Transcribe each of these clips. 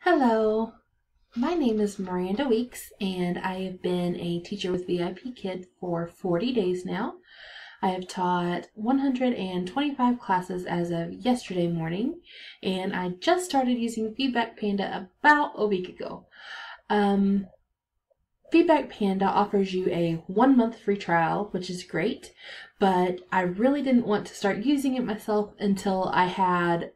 Hello, my name is Miranda Weeks, and I have been a teacher with VIP Kid for 40 days now. I have taught 125 classes as of yesterday morning, and I just started using Feedback Panda about a week ago. Feedback Panda offers you a 1-month free trial, which is great, but I really didn't want to start using it myself until I had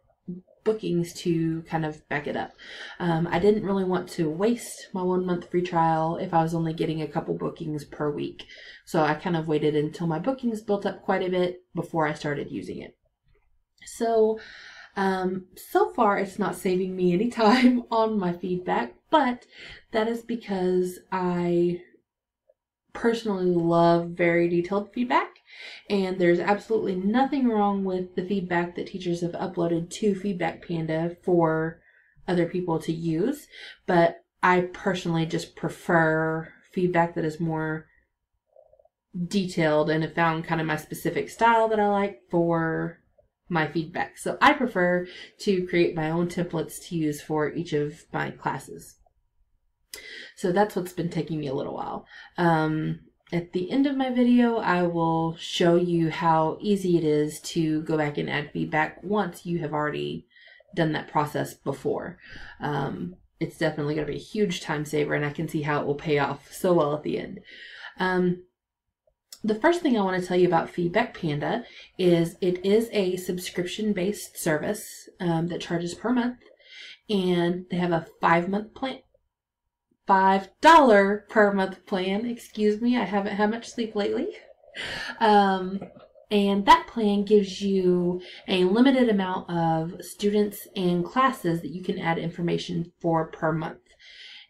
bookings to kind of back it up. I didn't really want to waste my 1-month free trial if I was only getting a couple bookings per week. So I kind of waited until my bookings built up quite a bit before I started using it. So far it's not saving me any time on my feedback, but that is because I personally love very detailed feedback, and there's absolutely nothing wrong with the feedback that teachers have uploaded to Feedback Panda for other people to use, but I personally just prefer feedback that is more detailed and have found kind of my specific style that I like for my feedback. So I prefer to create my own templates to use for each of my classes. So that's what's been taking me a little while. At the end of my video, I will show you how easy it is to go back and add feedback once you have already done that process before. It's definitely going to be a huge time saver, and I can see how it will pay off so well at the end. The first thing I want to tell you about Feedback Panda is it is a subscription-based service that charges per month, and they have a 5-month plan. $5 per month plan. Excuse me, I haven't had much sleep lately. And that plan gives you a limited amount of students and classes that you can add information for per month.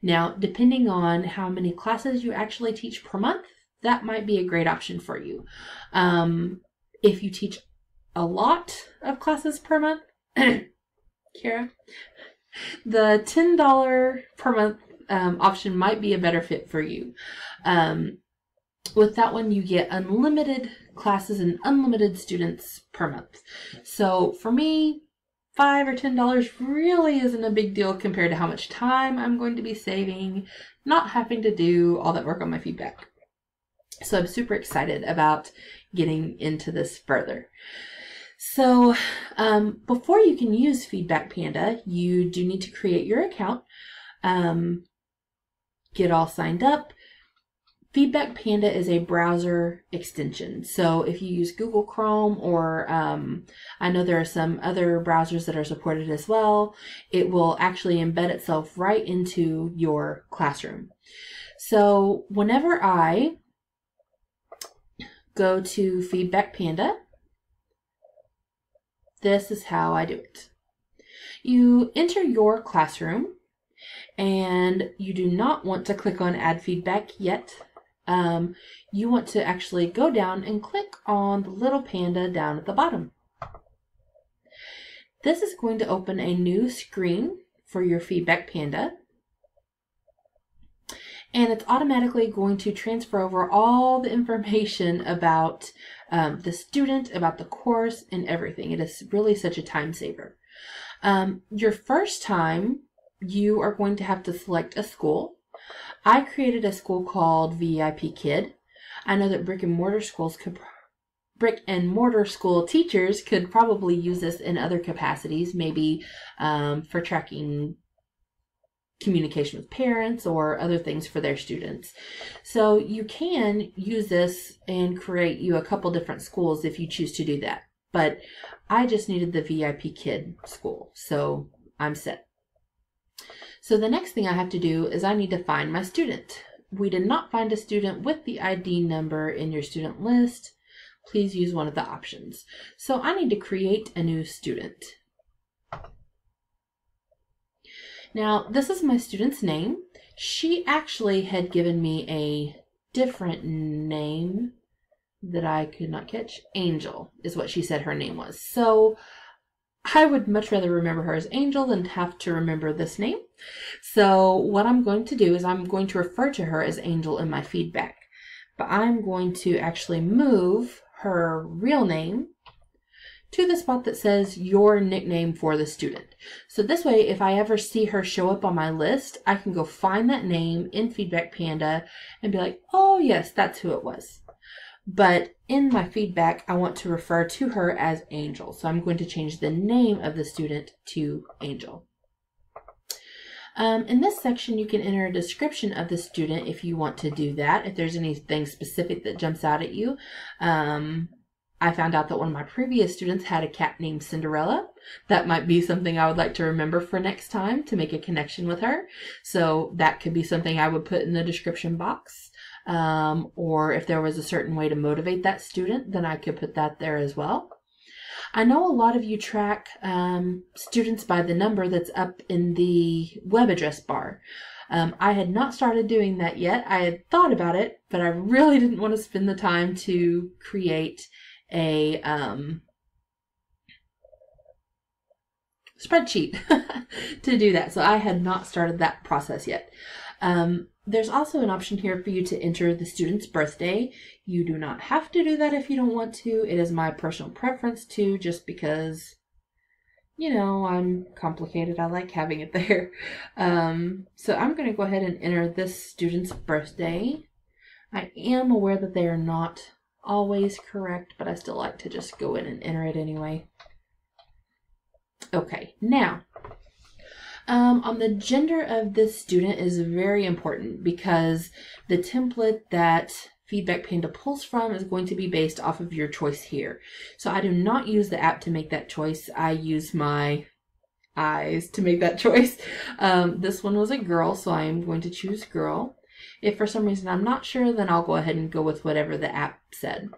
Now, depending on how many classes you actually teach per month, that might be a great option for you. If you teach a lot of classes per month, Kara, the $10 per month option might be a better fit for you. With that one, you get unlimited classes and unlimited students per month. So for me, $5 or $10 really isn't a big deal compared to how much time I'm going to be saving, not having to do all that work on my feedback. So I'm super excited about getting into this further. So before you can use Feedback Panda, you do need to create your account. Get all signed up. Feedback Panda is a browser extension. So if you use Google Chrome or I know there are some other browsers that are supported as well, it will actually embed itself right into your classroom. So whenever I go to Feedback Panda, this is how I do it. You enter your classroom, and you do not want to click on Add Feedback yet. You want to actually go down and click on the little panda down at the bottom. This is going to open a new screen for your Feedback Panda, and it's automatically going to transfer over all the information about the student, about the course, and everything. It is really such a time saver. Your first time, you are going to have to select a school. I created a school called VIP Kid. I know that brick and mortar school teachers could probably use this in other capacities, maybe for tracking communication with parents or other things for their students. So you can use this and create you a couple different schools if you choose to do that. But I just needed the VIP Kid school, so I'm set. So the next thing I have to do is I need to find my student. We did not find a student with the ID number in your student list. Please use one of the options. So I need to create a new student. Now, this is my student's name. She actually had given me a different name that I could not catch. Angel is what she said her name was. So I would much rather remember her as Angel than have to remember this name. So what I'm going to do is I'm going to refer to her as Angel in my feedback. But I'm going to actually move her real name to the spot that says your nickname for the student. So this way, if I ever see her show up on my list, I can go find that name in Feedback Panda and be like, oh yes, that's who it was. But in my feedback, I want to refer to her as Angel. So I'm going to change the name of the student to Angel. In this section, you can enter a description of the student if you want to do that, if there's anything specific that jumps out at you. I found out that one of my previous students had a cat named Cinderella. That might be something I would like to remember for next time to make a connection with her. So that could be something I would put in the description box. Or if there was a certain way to motivate that student, then I could put that there as well. I know a lot of you track students by the number that's up in the web address bar. I had not started doing that yet. I had thought about it, but I really didn't want to spend the time to create a spreadsheet to do that. So I had not started that process yet. There's also an option here for you to enter the student's birthday. You do not have to do that if you don't want to. It is my personal preference to, just because, you know, I'm complicated. I like having it there. So I'm going to go ahead and enter this student's birthday. I am aware that they are not always correct, but I still like to just go in and enter it anyway. Okay, now, on the gender of this student is very important because the template that Feedback Panda pulls from is going to be based off of your choice here. So I do not use the app to make that choice. I use my eyes to make that choice. This one was a girl, so I am going to choose girl. If for some reason I'm not sure, then I'll go ahead and go with whatever the app said.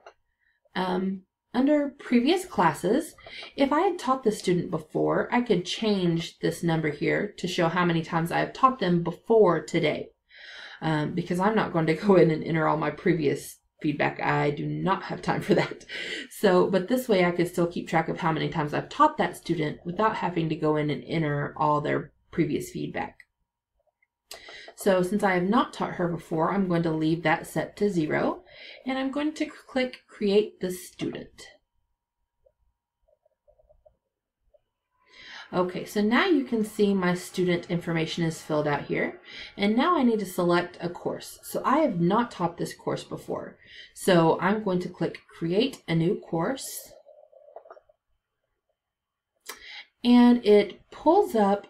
Under previous classes, if I had taught the student before, I could change this number here to show how many times I have taught them before today. Because I'm not going to go in and enter all my previous feedback. I do not have time for that. So, but this way I could still keep track of how many times I've taught that student without having to go in and enter all their previous feedback. So since I have not taught her before, I'm going to leave that set to 0, and I'm going to click Create the Student. Okay, so now you can see my student information is filled out here, and now I need to select a course. So I have not taught this course before, so I'm going to click Create a New Course, and it pulls up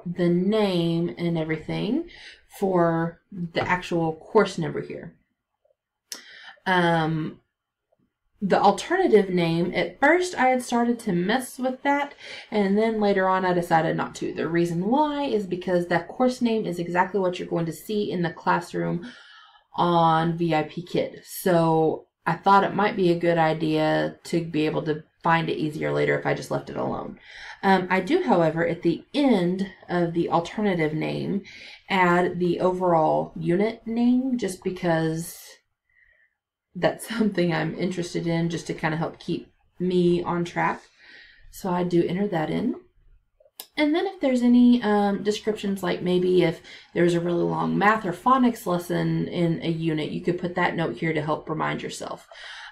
the name and everything for the actual course number here. The alternative name, at first I had started to mess with that, and then later on I decided not to. The reason why is because that course name is exactly what you're going to see in the classroom on VIP Kid. So I thought it might be a good idea to be able to find it easier later if I just left it alone. I do, however, at the end of the alternative name, add the overall unit name, just because that's something I'm interested in, just to kind of help keep me on track. So I do enter that in. And then if there's any descriptions, like maybe if there's a really long math or phonics lesson in a unit, you could put that note here to help remind yourself.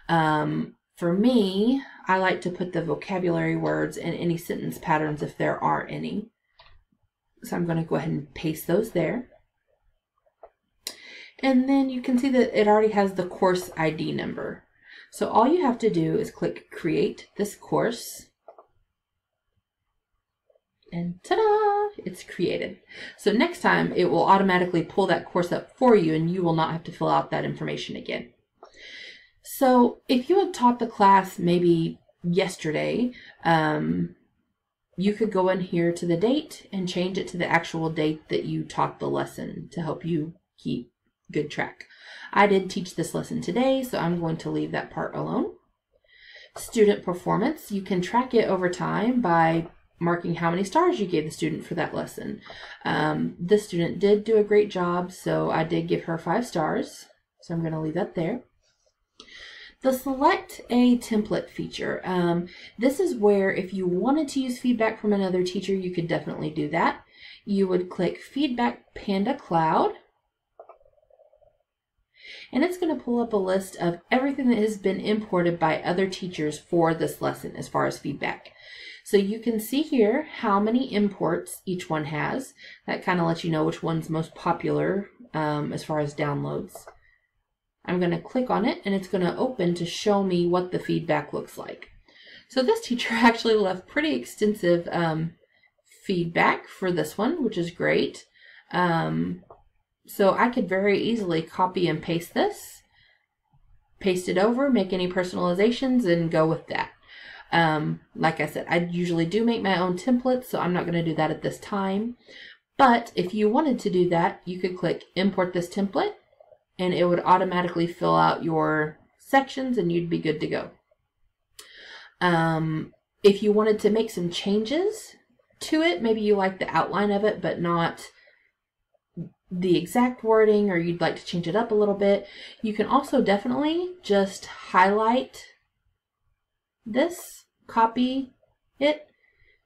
For me, I like to put the vocabulary words and any sentence patterns if there are any. So I'm going to go ahead and paste those there. And then you can see that it already has the course ID number. So all you have to do is click Create this course. And ta-da! It's created. So next time it will automatically pull that course up for you, and you will not have to fill out that information again. So if you had taught the class maybe yesterday, you could go in here to the date and change it to the actual date that you taught the lesson to help you keep good track. I did teach this lesson today, so I'm going to leave that part alone. Student performance, you can track it over time by marking how many stars you gave the student for that lesson. This student did do a great job, so I did give her 5 stars. So I'm going to leave that there. The Select a Template feature. This is where if you wanted to use feedback from another teacher, you could definitely do that. You would click Feedback Panda Cloud. And it's going to pull up a list of everything that has been imported by other teachers for this lesson as far as feedback. So you can see here how many imports each one has. That kind of lets you know which one's most popular as far as downloads. I'm going to click on it and it's going to open to show me what the feedback looks like. So this teacher actually left pretty extensive feedback for this one, which is great. So I could very easily copy and paste this, paste it over, make any personalizations, and go with that. Like I said, I usually do make my own templates, so I'm not going to do that at this time. But if you wanted to do that, you could click import this template, and it would automatically fill out your sections, and you'd be good to go. If you wanted to make some changes to it, maybe you like the outline of it, but not the exact wording, or you'd like to change it up a little bit, you can also definitely just highlight this, copy it,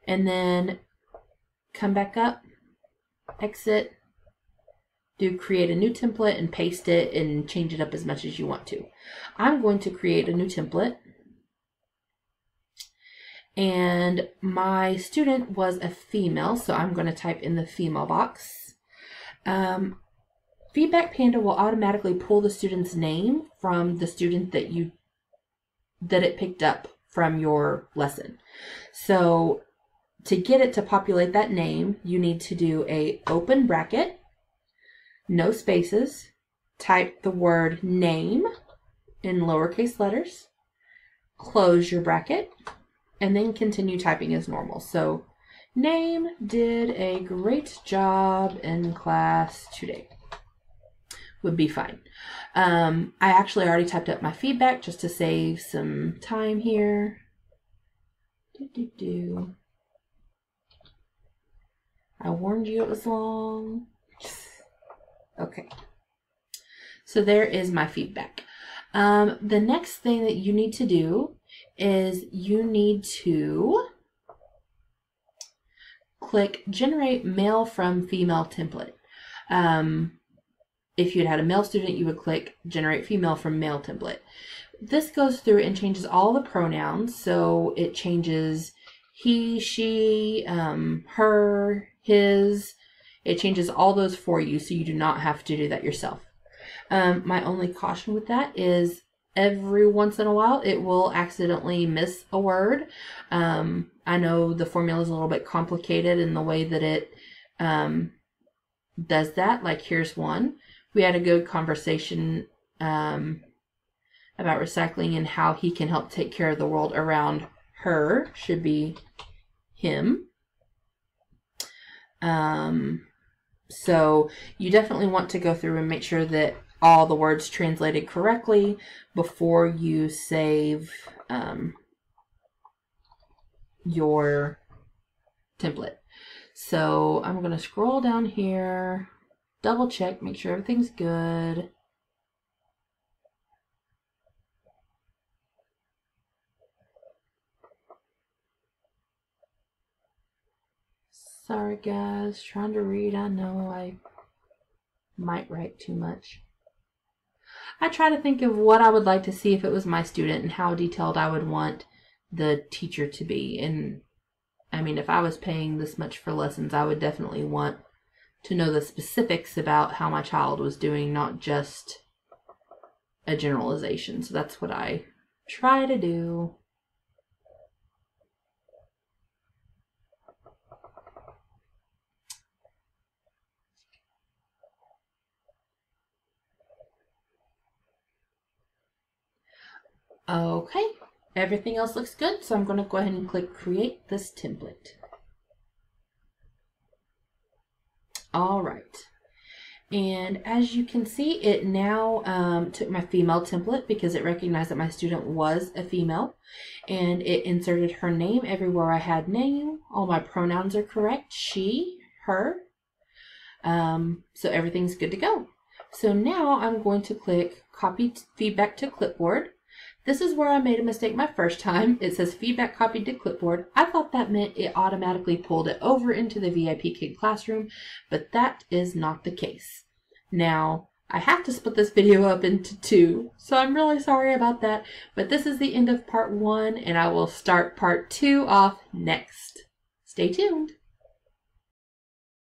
and then come back up, exit, do create a new template and paste it and change it up as much as you want to. I'm going to create a new template, and my student was a female, so I'm going to type in the female box. Feedback Panda will automatically pull the student's name from the student that it picked up from your lesson. So to get it to populate that name, you need to do a open bracket, no spaces, type the word name in lowercase letters, close your bracket, and then continue typing as normal. So name did a great job in class today would be fine. I actually already typed up my feedback just to save some time here. I warned you it was long. Okay. So there is my feedback. The next thing that you need to do is you need to click Generate Male from Female Template. If you'd had a male student, you would click Generate Female from Male Template. This goes through and changes all the pronouns. So it changes he, she, her, his. It changes all those for you, so you do not have to do that yourself. My only caution with that is every once in a while it will accidentally miss a word. I know the formula is a little bit complicated in the way that it does that. Like here's one. We had a good conversation about recycling and how he can help take care of the world around her. Should be him. So you definitely want to go through and make sure that all the words translated correctly before you save your template. So I'm going to scroll down here, double check, make sure everything's good. Sorry guys, trying to read. I know I might write too much. I try to think of what I would like to see if it was my student and how detailed I would want the teacher to be. And I mean, if I was paying this much for lessons, I would definitely want to know the specifics about how my child was doing, not just a generalization. So that's what I try to do. Okay, everything else looks good, so I'm going to go ahead and click Create this template. All right, and as you can see, it now took my female template because it recognized that my student was a female, and it inserted her name everywhere I had name. All my pronouns are correct, she, her, so everything's good to go. So now I'm going to click Copy Feedback to Clipboard. This is where I made a mistake my first time. It says feedback copied to clipboard. I thought that meant it automatically pulled it over into the VIP Kid Classroom, but that is not the case. Now, I have to split this video up into two, so I'm really sorry about that. But this is the end of part 1, and I will start part 2 off next. Stay tuned.